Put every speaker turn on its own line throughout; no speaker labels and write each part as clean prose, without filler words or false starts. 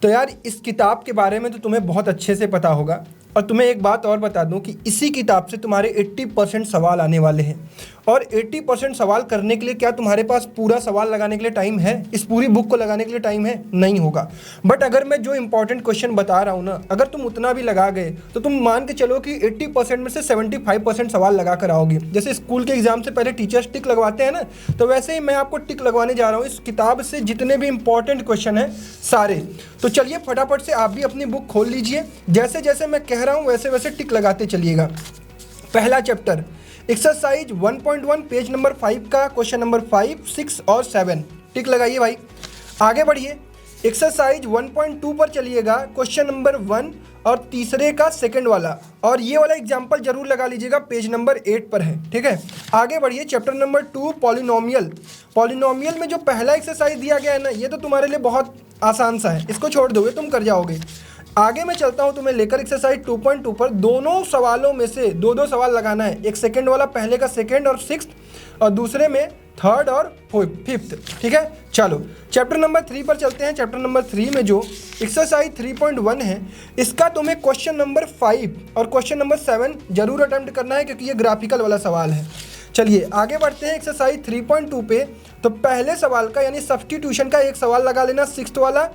तो यार इस किताब के बारे में तो तुम्हें बहुत अच्छे से पता होगा, और तुम्हें एक बात और बता दूं कि इसी किताब से तुम्हारे 80% सवाल आने वाले हैं। और 80% सवाल करने के लिए क्या तुम्हारे पास पूरा सवाल लगाने के लिए टाइम है? इस पूरी बुक को लगाने के लिए टाइम है? नहीं होगा। बट अगर मैं जो इंपॉर्टेंट क्वेश्चन बता रहा हूँ ना, अगर तुम उतना भी लगा गए तो तुम मान के चलो कि 80% में से 75% सवाल लगा कर आओगे। जैसे स्कूल के एग्जाम से पहले टीचर्स टिक लगवाते हैं ना, तो वैसे ही मैं आपको टिक लगवाने जा रहा हूँ इस किताब से जितने भी इंपॉर्टेंट क्वेश्चन हैं सारे। तो चलिए फटाफट से आप भी अपनी बुक खोल लीजिए, जैसे जैसे मैं कह रहा हूँ वैसे वैसे टिक लगाते चलिएगा। पहला चैप्टर एक्सरसाइज 1.1 पेज नंबर 5 का क्वेश्चन नंबर 5, 6 और 7 टिक लगाइए भाई। आगे बढ़िए, एक्सरसाइज 1.2 पर चलिएगा, क्वेश्चन नंबर 1 और तीसरे का सेकंड वाला, और ये वाला एग्जाम्पल जरूर लगा लीजिएगा, पेज नंबर 8 पर है। ठीक है, आगे बढ़िए, चैप्टर नंबर 2 पॉलिनोमियल। पॉलिनोमियल में जो पहला एक्सरसाइज दिया गया है ना, ये तो तुम्हारे लिए बहुत आसान सा है, इसको छोड़ दोगे तुम कर जाओगे। आगे मैं चलता हूं तुम्हें लेकर एक्सरसाइज 2.2 पर। दोनों सवालों में से दो दो सवाल लगाना है, एक सेकंड वाला, पहले का सेकंड और 6th, और दूसरे में 3rd और 5th। ठीक है, चलो चैप्टर नंबर 3 पर चलते हैं। चैप्टर नंबर 3 में जो एक्सरसाइज 3.1 है, इसका तुम्हें क्वेश्चन नंबर 5 और क्वेश्चन नंबर 7 जरूर अटेम्प्ट करना है, क्योंकि ये ग्राफिकल वाला सवाल है। चलिए आगे बढ़ते हैं एक्सरसाइज 3.2 पे। तो पहले सवाल का यानी सब्स्टिट्यूशन का एक सवाल लगा लेना, 6th वाला,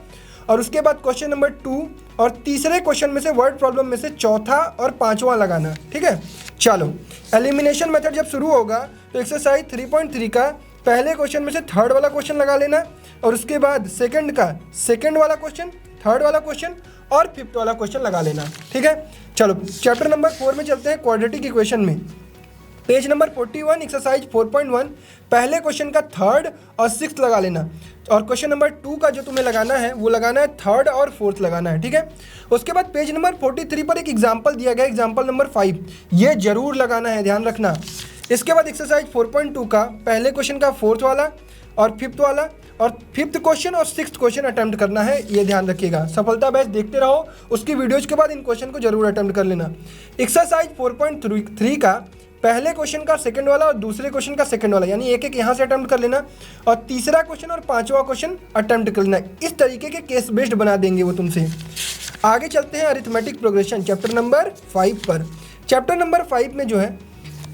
और उसके बाद क्वेश्चन नंबर 2 और तीसरे क्वेश्चन में से वर्ड प्रॉब्लम में से चौथा और पांचवा लगाना। ठीक है, चलो एलिमिनेशन मेथड जब शुरू होगा तो एक्सरसाइज 3.3 का पहले क्वेश्चन में से 3rd वाला क्वेश्चन लगा लेना, और उसके बाद सेकंड का सेकंड वाला क्वेश्चन, 3rd वाला क्वेश्चन और 5th वाला क्वेश्चन लगा लेना। ठीक है, चलो चैप्टर नंबर 4 में चलते हैं, क्वाड्रेटिक इक्वेशन में। पेज नंबर 41 एक्सरसाइज 4.1 पहले क्वेश्चन का 3rd और 6th लगा लेना, और क्वेश्चन नंबर 2 का जो तुम्हें लगाना है वो लगाना है 3rd और 4th लगाना है। ठीक है, उसके बाद पेज नंबर 43 पर एक एग्जाम्पल दिया गया, एग्जाम्पल नंबर 5, ये जरूर लगाना है, ध्यान रखना। इसके बाद एक्सरसाइज 4.2 का पहले क्वेश्चन का 4th वाला और 5th वाला, और 5th क्वेश्चन और 6th क्वेश्चन अटेम्प्ट करना है, ये ध्यान रखिएगा। सफलता बैच देखते रहो, उसकी वीडियोज के बाद इन क्वेश्चन को जरूर अटेम्प्ट कर लेना। एक्सरसाइज 4.3 का पहले क्वेश्चन का सेकंड वाला और दूसरे क्वेश्चन का सेकंड वाला, यानी एक एक यहाँ से अटेम्प्ट कर लेना, और तीसरा क्वेश्चन और पांचवा क्वेश्चन अटेम्प्ट कर लेना। इस तरीके के केस बेस्ड बना देंगे वो तुमसे। आगे चलते हैं अरिथमेटिक प्रोग्रेशन चैप्टर नंबर 5 पर। चैप्टर नंबर 5 में जो है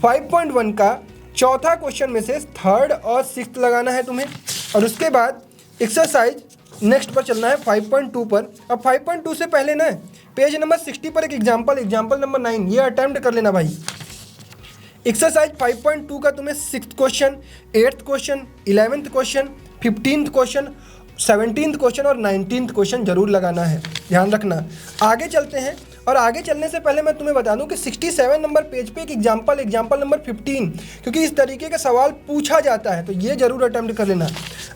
5.1 का चौथा क्वेश्चन में से 3rd और 6th लगाना है तुम्हें, और उसके बाद एक्सरसाइज नेक्स्ट पर चलना है 5.2 पर। अब 5.2 से पहले ना पेज नंबर 60 पर एक एग्जाम्पल नंबर 9, ये अटेम्प्ट कर लेना भाई। एक्सरसाइज 5.2 का तुम्हें 6th question, 8th question, 11th question, 15th question, 17th question और 19th क्वेश्चन जरूर लगाना है, ध्यान रखना। आगे चलते हैं, और आगे चलने से पहले मैं तुम्हें बता दूं कि 67 नंबर पेज पे एक एग्जाम्पल नंबर 15, क्योंकि इस तरीके के सवाल पूछा जाता है, तो ये जरूर अटेम्प्ट कर लेना।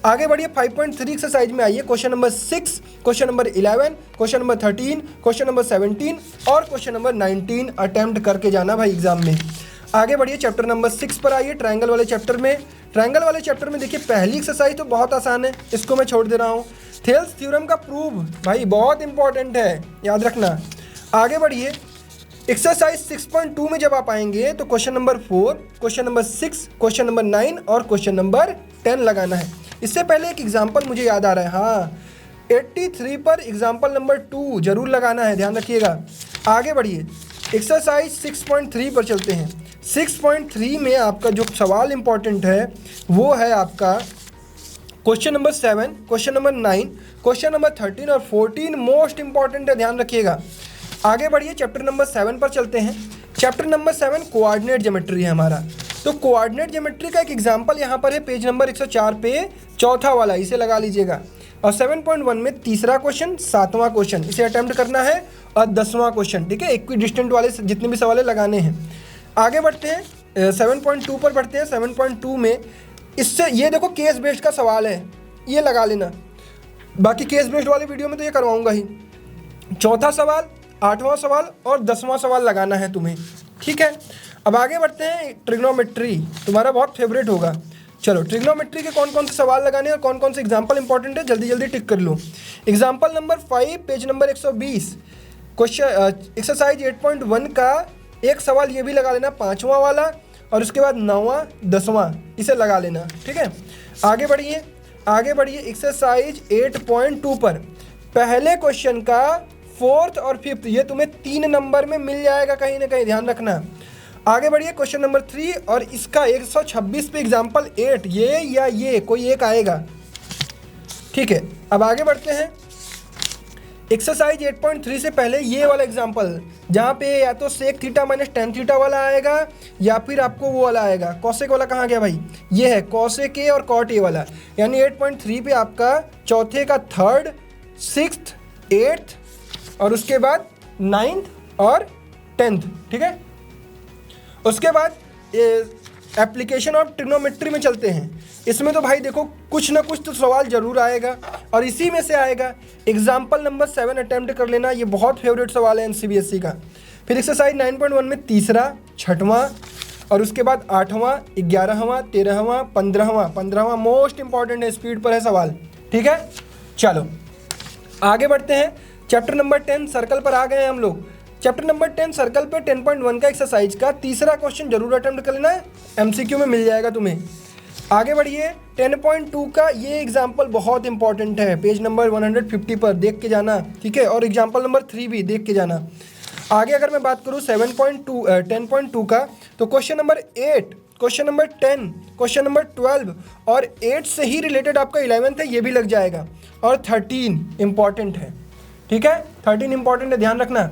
आगे बढ़िए, 5.3 एक्सरसाइज में आइए, question number 6, question number 11, question number 13, question number 17 और क्वेश्चन नंबर 19 अटेम्प्ट करके जाना भाई एग्जाम में। आगे बढ़िए, चैप्टर नंबर 6 पर आइए, ट्रायंगल वाले चैप्टर में। ट्रायंगल वाले चैप्टर में देखिए पहली एक्सरसाइज तो बहुत आसान है, इसको मैं छोड़ दे रहा हूँ। थेल्स थ्योरम का प्रूफ भाई बहुत इंपॉर्टेंट है, याद रखना। आगे बढ़िए, एक्सरसाइज 6.2 में जब आप आएंगे तो question number 4, question number 6, question number 9 और क्वेश्चन नंबर 10 लगाना है। इससे पहले एक एग्जाम्पल मुझे याद आ रहा है, हाँ 83 पर एग्जाम्पल नंबर 2 जरूर लगाना है, ध्यान रखिएगा। आगे बढ़िए, एक्सरसाइज 6.3 पर चलते हैं। 6.3 में आपका जो सवाल इंपॉर्टेंट है वो है आपका question number 7, question number 9, question number 13 और 14 मोस्ट इंपॉर्टेंट है, ध्यान रखिएगा। आगे बढ़िए, चैप्टर नंबर 7 पर चलते हैं। चैप्टर नंबर 7 कोऑर्डिनेट ज्योमेट्री है हमारा। तो कोऑर्डिनेट ज्योमेट्री का एक एग्जाम्पल यहाँ पर है, पेज नंबर 104 पे चौथा वाला, इसे लगा लीजिएगा। और 7.1 में तीसरा क्वेश्चन, 7वां क्वेश्चन, इसे अटेम्प्ट करना है, और 10वां क्वेश्चन। ठीक है, इक्विडिस्टेंट वाले जितने भी सवाल लगाने हैं। आगे बढ़ते हैं, 7.2 पर बढ़ते हैं। 7.2 में इससे ये देखो केस बेस्ड का सवाल है, ये लगा लेना। बाकी केस बेस्ड वाले वीडियो में तो ये करवाऊंगा ही। चौथा सवाल, 8वां सवाल और 10वां सवाल लगाना है तुम्हें। ठीक है, अब आगे बढ़ते हैं, ट्रिग्नोमेट्री तुम्हारा बहुत फेवरेट होगा। चलो, ट्रिग्नोमेट्री के कौन कौन से सवाल लगाने हैं और कौन कौन से एग्जाम्पल इंपॉर्टेंट है, जल्दी जल्दी टिक कर लो। Example number 5 page number 120, question exercise 8.1 का एक सवाल ये भी लगा लेना, 5वां वाला, और उसके बाद 9वां 10वां इसे लगा लेना। ठीक है, आगे बढ़िए एक्सरसाइज 8.2 पर पहले क्वेश्चन का फोर्थ और फिफ्थ ये तुम्हें 3 नंबर में मिल जाएगा कहीं ना कहीं, ध्यान रखना। आगे बढ़िए क्वेश्चन नंबर 3 और इसका 126 पे एग्जाम्पल 8, ये या ये कोई एक आएगा, ठीक है। अब आगे बढ़ते हैं एक्सरसाइज 8.3 से पहले ये वाला एग्जाम्पल जहाँ पे या तो sec theta minus ten theta वाला आएगा या फिर आपको वो वाला आएगा कॉसेक वाला। कहाँ गया भाई, ये है कॉसेक ए और कॉट ए वाला। यानी 8.3 पे आपका चौथे का थर्ड, सिक्स्थ, एट्थ और उसके बाद 9th और 10th, ठीक है। उसके बाद एप्लीकेशन ऑफ ट्रिग्नोमेट्री में चलते हैं। इसमें तो भाई देखो कुछ ना कुछ तो सवाल जरूर आएगा और इसी में से आएगा। एग्जाम्पल नंबर 7 अटेम्प्ट कर लेना, ये बहुत फेवरेट सवाल है NCBSC का। फिर एक्सरसाइज 9.1 में तीसरा, छठवां और उसके बाद 8वां, 11वां, 13वां, 15वां मोस्ट इंपॉर्टेंट है, स्पीड पर है सवाल, ठीक है। चलो आगे बढ़ते हैं। चैप्टर नंबर 10 सर्कल पर आ गए हैं हम लोग। चैप्टर नंबर 10 सर्कल पे 10.1 का एक्सरसाइज का तीसरा क्वेश्चन जरूर अटेम्प्ट कर लेना है, MCQ में मिल जाएगा तुम्हें। आगे बढ़िए 10.2 का ये एग्जाम्पल बहुत इंपॉर्टेंट है, पेज नंबर 150 पर देख के जाना, ठीक है। और एग्जाम्पल नंबर 3 भी देख के जाना। आगे अगर मैं बात करूँ 10.2 का, तो question number 8, question number 10, question number 12 और 8 से ही रिलेटेड आपका 11th है, ये भी लग जाएगा। और 13 इंपॉर्टेंट है, ठीक है। 13 इंपॉर्टेंट है, ध्यान रखना।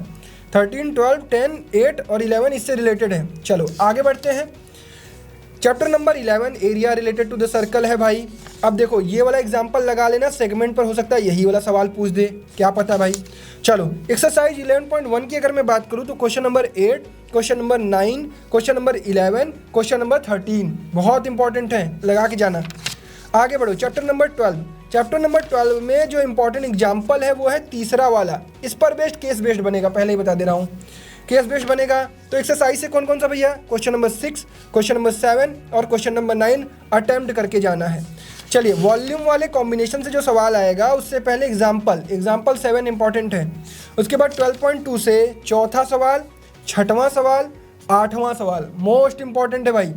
13, 12, 10, 8 और 11 इससे रिलेटेड है। चलो आगे बढ़ते हैं। Chapter number 11 area related to the circle है भाई। अब देखो ये वाला एग्जांपल लगा लेना, सेगमेंट पर हो सकता है यही वाला सवाल पूछ दे, क्या पता भाई। चलो एक्सरसाइज 11.1 की अगर मैं बात करूँ तो question number 8, question number 9, question number 11, question number 13 बहुत इंपॉर्टेंट है, लगा के जाना। आगे बढ़ो चैप्टर नंबर 12। चैप्टर नंबर 12 में जो इंपॉर्टेंट एग्जाम्पल है वो है तीसरा वाला। इस पर बेस्ड केस बेस्ड बनेगा, पहले ही बता दे रहा हूँ, केस बेस्ड बनेगा। तो एक्सरसाइज से कौन कौन सा भैया, क्वेश्चन नंबर 6, क्वेश्चन नंबर 7 और क्वेश्चन नंबर 9 अटेम्प्ट करके जाना है। चलिए वॉल्यूम वाले कॉम्बिनेशन से जो सवाल आएगा उससे पहले एग्जाम्पल 7 इंपॉर्टेंट है। उसके बाद 12.2 से चौथा सवाल, छठवां सवाल, 8वां सवाल मोस्ट इंपॉर्टेंट है भाई।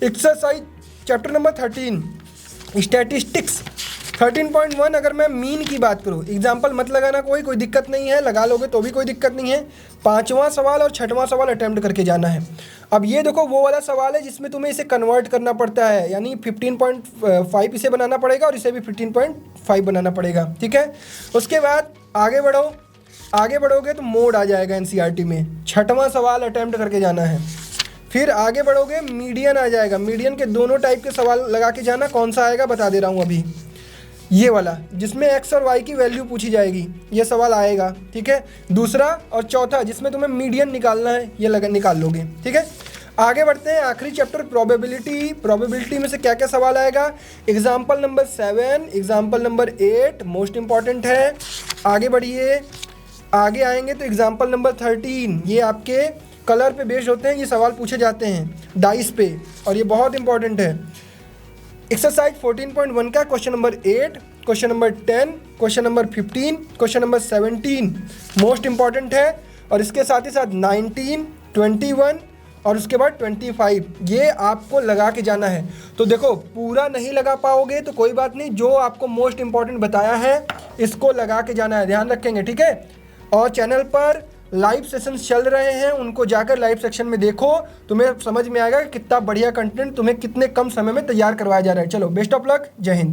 एक्सरसाइज चैप्टर नंबर 13 स्टैटिस्टिक्स 13.1 अगर मैं मीन की बात करूँ, एग्जाम्पल मत लगाना, कोई दिक्कत नहीं है, लगा लोगे तो भी कोई दिक्कत नहीं है। 5वां सवाल और 6वां सवाल अटेम्प्ट करके जाना है। अब ये देखो वो वाला सवाल है जिसमें तुम्हें इसे कन्वर्ट करना पड़ता है, यानी 15.5 इसे बनाना पड़ेगा और इसे भी 15.5 बनाना पड़ेगा, ठीक है। उसके बाद आगे बढ़ोगे तो मोड आ जाएगा NCERT में, 6वां सवाल अटेम्प्ट करके जाना है। फिर आगे बढ़ोगे मीडियन आ जाएगा, मीडियन के दोनों टाइप के सवाल लगा के जाना। कौन सा आएगा बता दे रहा हूँ अभी, ये वाला जिसमें x और y की वैल्यू पूछी जाएगी, ये सवाल आएगा, ठीक है। दूसरा और चौथा जिसमें तुम्हें मीडियन निकालना है, ये निकाल लोगे, ठीक है। आगे बढ़ते हैं आखिरी चैप्टर प्रोबेबिलिटी में से क्या क्या सवाल आएगा। Example number 7, example number 8 most important है। आगे बढ़िए, आगे आएंगे तो एग्जाम्पल नंबर 13 ये आपके कलर पे बेस्ड होते हैं, ये सवाल पूछे जाते हैं डाइस पे और ये बहुत इंपॉर्टेंट है। एक्सरसाइज 14.1 का question number 8, question number 10, question number 15, question number 17 most important है। और इसके साथ ही साथ 19, 21 और उसके बाद 25 ये आपको लगा के जाना है। तो देखो पूरा नहीं लगा पाओगे तो कोई बात नहीं, जो आपको मोस्ट इंपॉर्टेंट बताया है इसको लगा के जाना है, ध्यान रखेंगे, ठीक है। और चैनल पर लाइव सेशंस चल रहे हैं, उनको जाकर लाइव सेक्शन में देखो, तुम्हें समझ में आएगा कि कितना बढ़िया कंटेंट तुम्हें कितने कम समय में तैयार करवाया जा रहा है। चलो बेस्ट ऑफ लक, जय हिंद।